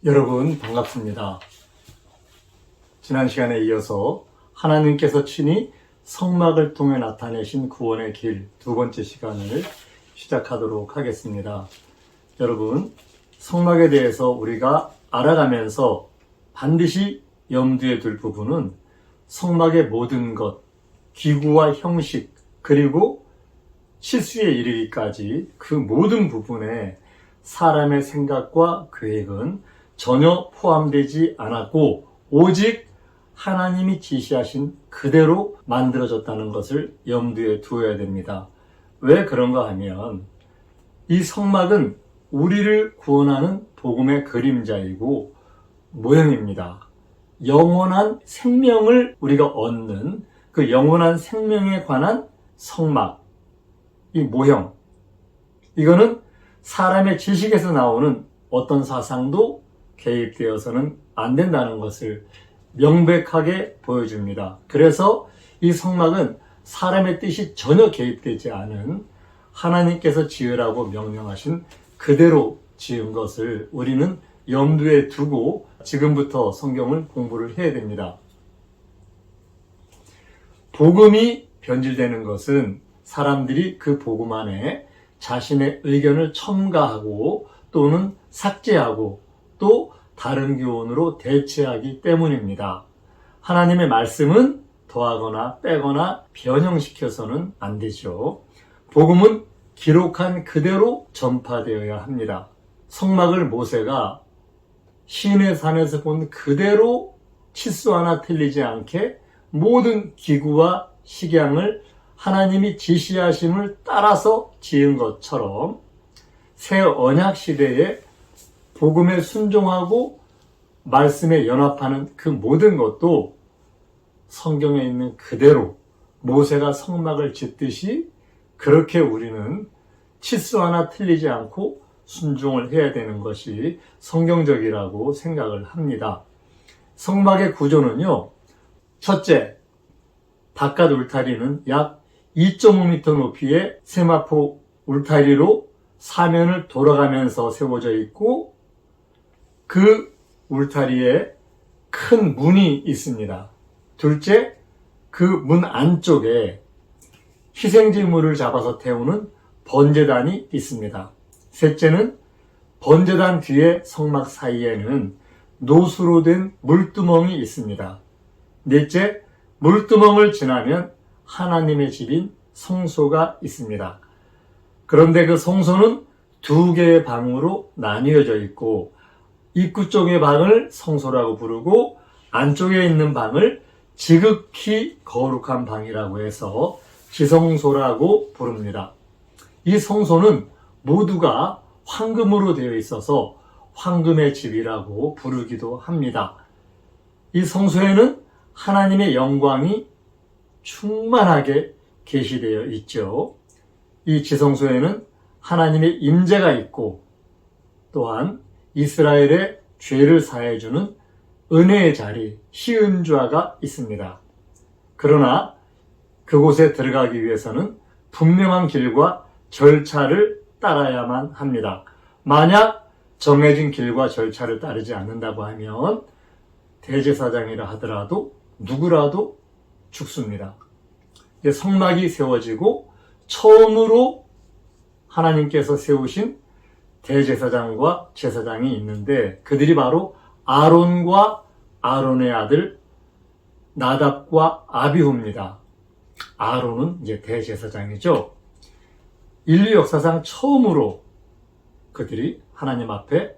여러분 반갑습니다. 지난 시간에 이어서 하나님께서 친히 성막을 통해 나타내신 구원의 길 두 번째 시간을 시작하도록 하겠습니다. 여러분, 성막에 대해서 우리가 알아가면서 반드시 염두에 둘 부분은 성막의 모든 것, 기구와 형식, 그리고 실수에 이르기까지 그 모든 부분에 사람의 생각과 계획은 전혀 포함되지 않았고 오직 하나님이 지시하신 그대로 만들어졌다는 것을 염두에 두어야 됩니다. 왜 그런가 하면 이 성막은 우리를 구원하는 복음의 그림자이고 모형입니다. 영원한 생명을 우리가 얻는 그 영원한 생명에 관한 성막, 이 모형, 이거는 사람의 지식에서 나오는 어떤 사상도 개입되어서는 안 된다는 것을 명백하게 보여줍니다. 그래서 이 성막은 사람의 뜻이 전혀 개입되지 않은 하나님께서 지으라고 명령하신 그대로 지은 것을 우리는 염두에 두고 지금부터 성경을 공부를 해야 됩니다. 복음이 변질되는 것은 사람들이 그 복음 안에 자신의 의견을 첨가하고 또는 삭제하고 또 다른 교훈으로 대체하기 때문입니다. 하나님의 말씀은 더하거나 빼거나 변형시켜서는 안 되죠. 복음은 기록한 그대로 전파되어야 합니다. 성막을 모세가 시내 산에서 본 그대로 치수 하나 틀리지 않게 모든 기구와 식양을 하나님이 지시하심을 따라서 지은 것처럼 새 언약 시대에 복음에 순종하고 말씀에 연합하는 그 모든 것도 성경에 있는 그대로 모세가 성막을 짓듯이 그렇게 우리는 치수 하나 틀리지 않고 순종을 해야 되는 것이 성경적이라고 생각을 합니다. 성막의 구조는요, 첫째, 바깥 울타리는 약 2.5m 높이의 세마포 울타리로 사면을 돌아가면서 세워져 있고 그 울타리에 큰 문이 있습니다. 둘째, 그 문 안쪽에 희생제물을 잡아서 태우는 번제단이 있습니다. 셋째는 번제단 뒤에 성막 사이에는 노수로 된 물두멍이 있습니다. 넷째, 물두멍을 지나면 하나님의 집인 성소가 있습니다. 그런데 그 성소는 두 개의 방으로 나뉘어져 있고 입구 쪽의 방을 성소라고 부르고 안쪽에 있는 방을 지극히 거룩한 방이라고 해서 지성소라고 부릅니다. 이 성소는 모두가 황금으로 되어 있어서 황금의 집이라고 부르기도 합니다. 이 성소에는 하나님의 영광이 충만하게 계시되어 있죠. 이 지성소에는 하나님의 임재가 있고 또한 이스라엘의 죄를 사해주는 은혜의 자리, 시은좌가 있습니다. 그러나 그곳에 들어가기 위해서는 분명한 길과 절차를 따라야만 합니다. 만약 정해진 길과 절차를 따르지 않는다고 하면 대제사장이라 하더라도 누구라도 죽습니다. 성막이 세워지고 처음으로 하나님께서 세우신 대제사장과 제사장이 있는데 그들이 바로 아론과 아론의 아들 나답과 아비후입니다. 아론은 이제 대제사장이죠. 인류 역사상 처음으로 그들이 하나님 앞에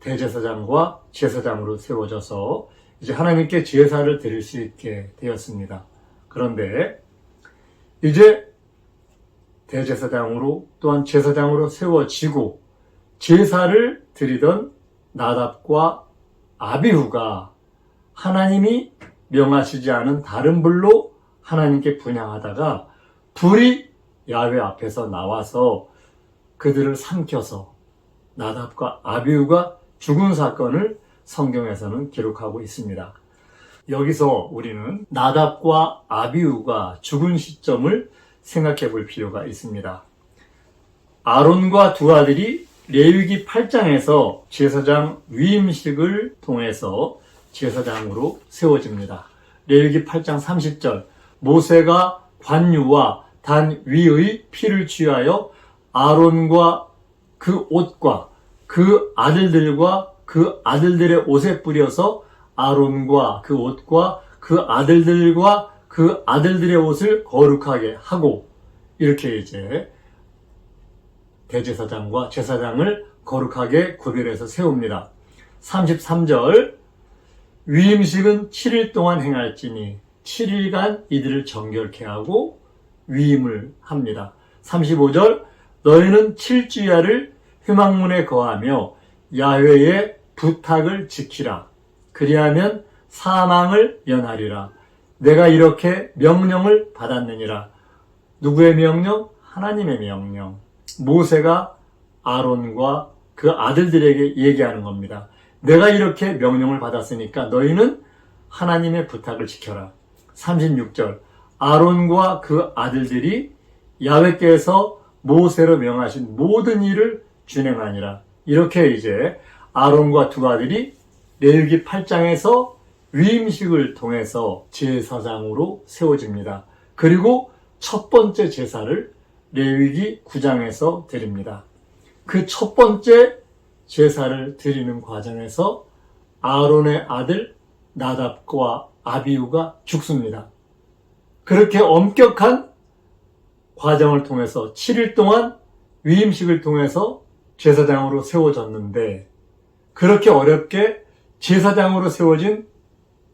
대제사장과 제사장으로 세워져서 이제 하나님께 제사를 드릴 수 있게 되었습니다. 그런데 이제 대제사장으로 또한 제사장으로 세워지고 제사를 드리던 나답과 아비후가 하나님이 명하시지 않은 다른 불로 하나님께 분향하다가 불이 야훼 앞에서 나와서 그들을 삼켜서 나답과 아비후가 죽은 사건을 성경에서는 기록하고 있습니다. 여기서 우리는 나답과 아비후가 죽은 시점을 생각해 볼 필요가 있습니다. 아론과 두 아들이 레위기 8장에서 제사장 위임식을 통해서 제사장으로 세워집니다. 레위기 8장 30절 모세가 관유와 단 위의 피를 취하여 아론과 그 옷과 그 아들들과 그 아들들의 옷에 뿌려서 아론과 그 옷과 그 아들들과 그 아들들의 옷을 거룩하게 하고 이렇게 이제 대제사장과 제사장을 거룩하게 구별해서 세웁니다. 33절 위임식은 7일 동안 행할지니 7일간 이들을 정결케 하고 위임을 합니다. 35절 너희는 7주야를 회막문에 거하며 야훼의 부탁을 지키라. 그리하면 사망을 면하리라. 내가 이렇게 명령을 받았느니라. 누구의 명령? 하나님의 명령. 모세가 아론과 그 아들들에게 얘기하는 겁니다. 내가 이렇게 명령을 받았으니까 너희는 하나님의 부탁을 지켜라. 36절 아론과 그 아들들이 야훼께서 모세로 명하신 모든 일을 준행하니라. 이렇게 이제 아론과 두 아들이 레위기 8장에서 위임식을 통해서 제사장으로 세워집니다. 그리고 첫 번째 제사를 레위기 9장에서 드립니다. 그 첫 번째 제사를 드리는 과정에서 아론의 아들 나답과 아비후가 죽습니다. 그렇게 엄격한 과정을 통해서 7일 동안 위임식을 통해서 제사장으로 세워졌는데 그렇게 어렵게 제사장으로 세워진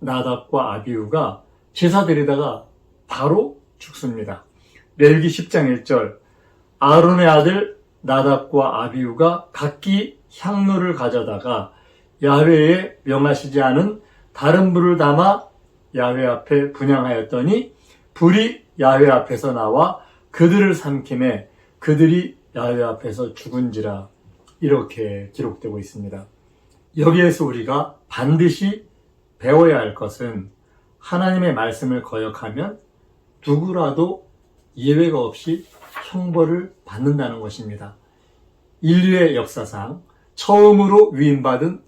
나답과 아비후가 제사 드리다가 바로 죽습니다. 레위기 10장 1절 아론의 아들 나답과 아비후가 각기 향로를 가져다가 야훼에 명하시지 않은 다른 불을 담아 야훼 앞에 분향하였더니 불이 야훼 앞에서 나와 그들을 삼키매 그들이 야훼 앞에서 죽은지라. 이렇게 기록되고 있습니다. 여기에서 우리가 반드시 배워야 할 것은 하나님의 말씀을 거역하면 누구라도 예외가 없이 형벌을 받는다는 것입니다. 인류의 역사상 처음으로 위임받은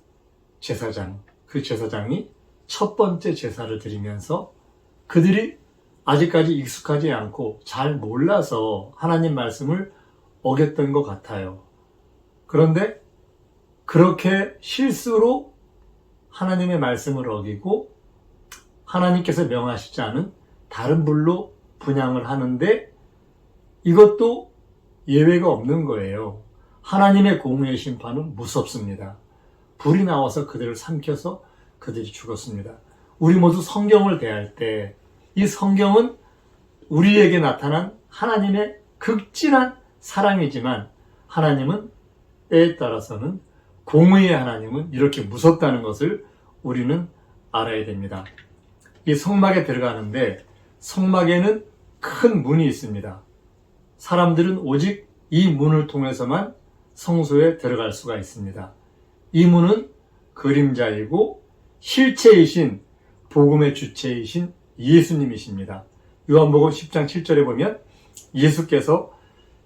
제사장, 그 제사장이 첫 번째 제사를 드리면서 그들이 아직까지 익숙하지 않고 잘 몰라서 하나님 말씀을 어겼던 것 같아요. 그런데 그렇게 실수로 하나님의 말씀을 어기고 하나님께서 명하시지 않은 다른 불로 분향을 하는데 이것도 예외가 없는 거예요. 하나님의 공의의 심판은 무섭습니다. 불이 나와서 그들을 삼켜서 그들이 죽었습니다. 우리 모두 성경을 대할 때 이 성경은 우리에게 나타난 하나님의 극진한 사랑이지만 하나님은 때에 따라서는 공의의 하나님은 이렇게 무섭다는 것을 우리는 알아야 됩니다. 이 성막에 들어가는데 성막에는 큰 문이 있습니다. 사람들은 오직 이 문을 통해서만 성소에 들어갈 수가 있습니다. 이 문은 그림자이고 실체이신 복음의 주체이신 예수님이십니다. 요한복음 10장 7절에 보면 예수께서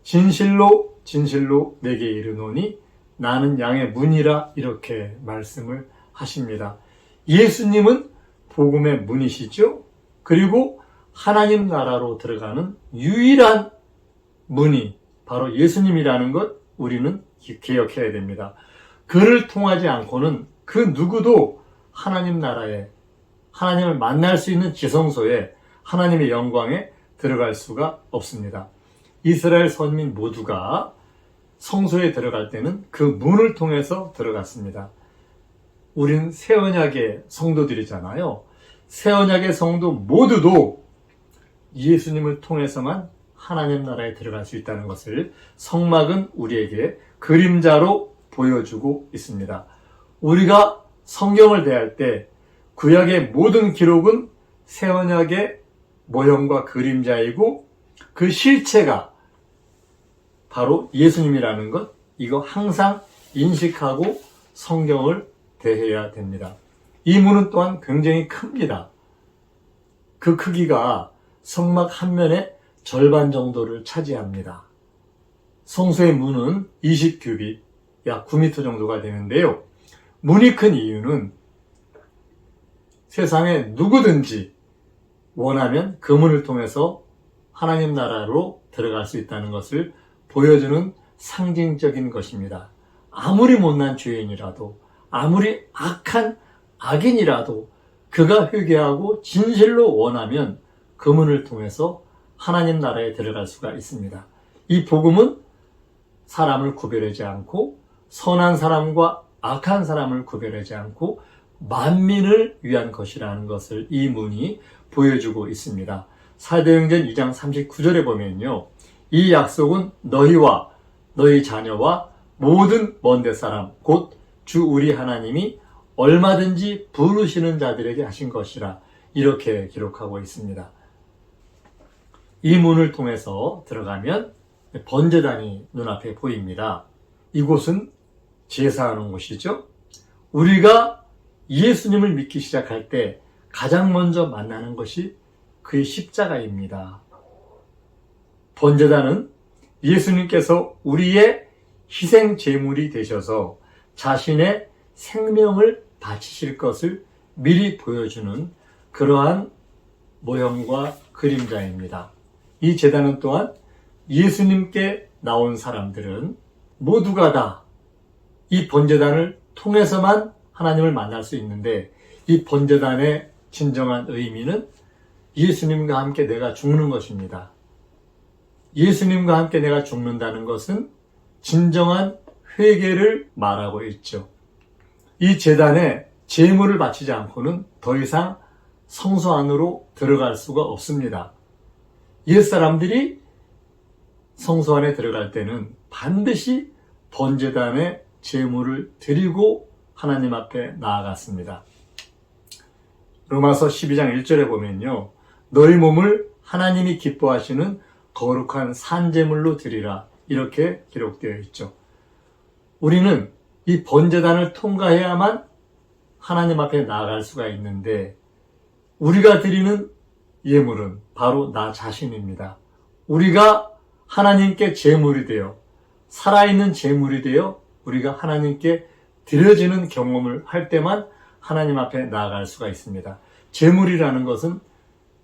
진실로 진실로 내게 이르노니 나는 양의 문이라 이렇게 말씀을 하십니다. 예수님은 복음의 문이시죠. 그리고 하나님 나라로 들어가는 유일한 문이 바로 예수님이라는 것 우리는 기억해야 됩니다. 그를 통하지 않고는 그 누구도 하나님 나라에 하나님을 만날 수 있는 지성소에 하나님의 영광에 들어갈 수가 없습니다. 이스라엘 선민 모두가 성소에 들어갈 때는 그 문을 통해서 들어갔습니다. 우린 새언약의 성도들이잖아요. 새언약의 성도 모두도 예수님을 통해서만 하나님 나라에 들어갈 수 있다는 것을 성막은 우리에게 그림자로 보여주고 있습니다. 우리가 성경을 대할 때 구약의 모든 기록은 새언약의 모형과 그림자이고 그 실체가 바로 예수님이라는 것, 이거 항상 인식하고 성경을 대해야 됩니다. 이 문은 또한 굉장히 큽니다. 그 크기가 성막 한 면의 절반 정도를 차지합니다. 성소의 문은 20규빗, 약 9m 정도가 되는데요. 문이 큰 이유는 세상에 누구든지 원하면 그 문을 통해서 하나님 나라로 들어갈 수 있다는 것을 보여주는 상징적인 것입니다. 아무리 못난 죄인이라도, 아무리 악한 악인이라도 그가 회개하고 진실로 원하면 그 문을 통해서 하나님 나라에 들어갈 수가 있습니다. 이 복음은 사람을 구별하지 않고 선한 사람과 악한 사람을 구별하지 않고 만민을 위한 것이라는 것을 이 문이 보여주고 있습니다. 사도행전 2장 39절에 보면요. 이 약속은 너희와 너희 자녀와 모든 먼데 사람 곧 주 우리 하나님이 얼마든지 부르시는 자들에게 하신 것이라 이렇게 기록하고 있습니다. 이 문을 통해서 들어가면 번제단이 눈앞에 보입니다. 이곳은 제사하는 곳이죠. 우리가 예수님을 믿기 시작할 때 가장 먼저 만나는 것이 그의 십자가입니다. 번제단은 예수님께서 우리의 희생 제물이 되셔서 자신의 생명을 바치실 것을 미리 보여주는 그러한 모형과 그림자입니다. 이 제단은 또한 예수님께 나온 사람들은 모두가 다 이 번제단을 통해서만 하나님을 만날 수 있는데 이 번제단의 진정한 의미는 예수님과 함께 내가 죽는 것입니다. 예수님과 함께 내가 죽는다는 것은 진정한 회개를 말하고 있죠. 이 제단에 제물을 바치지 않고는 더 이상 성소 안으로 들어갈 수가 없습니다. 옛사람들이 성소 안에 들어갈 때는 반드시 번제단에 제물을 드리고 하나님 앞에 나아갔습니다. 로마서 12장 1절에 보면요. 너희 몸을 하나님이 기뻐하시는 거룩한 산제물로 드리라 이렇게 기록되어 있죠. 우리는 이 번제단을 통과해야만 하나님 앞에 나아갈 수가 있는데 우리가 드리는 예물은 바로 나 자신입니다. 우리가 하나님께 제물이 되어 살아있는 제물이 되어 우리가 하나님께 드려지는 경험을 할 때만 하나님 앞에 나아갈 수가 있습니다. 제물이라는 것은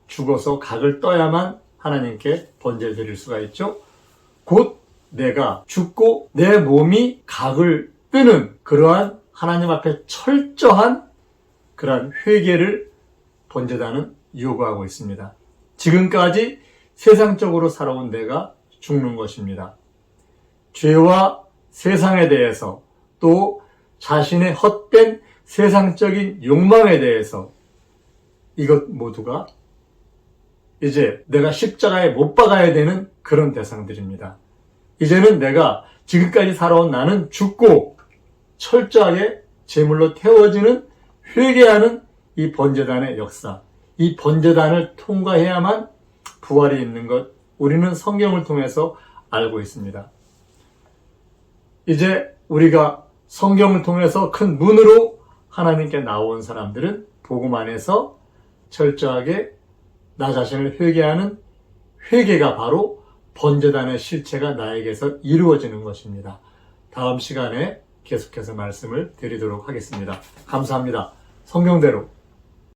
죽어서 각을 떠야만 하나님께 번제를 드릴 수가 있죠. 곧 내가 죽고 내 몸이 각을 뜨는 그러한 하나님 앞에 철저한 그러한 회개를 번제단은 요구하고 있습니다. 지금까지 세상적으로 살아온 내가 죽는 것입니다. 죄와 세상에 대해서 또 자신의 헛된 세상적인 욕망에 대해서 이것 모두가 이제 내가 십자가에 못 박아야 되는 그런 대상들입니다. 이제는 내가 지금까지 살아온 나는 죽고 철저하게 제물로 태워지는 회개하는 이 번제단의 역사, 이 번제단을 통과해야만 부활이 있는 것, 우리는 성경을 통해서 알고 있습니다. 이제 우리가 성경을 통해서 큰 문으로 하나님께 나온 사람들은 복음 안에서 철저하게 나 자신을 회개하는 회개가 바로 번제단의 실체가 나에게서 이루어지는 것입니다. 다음 시간에 계속해서 말씀을 드리도록 하겠습니다. 감사합니다. 성경대로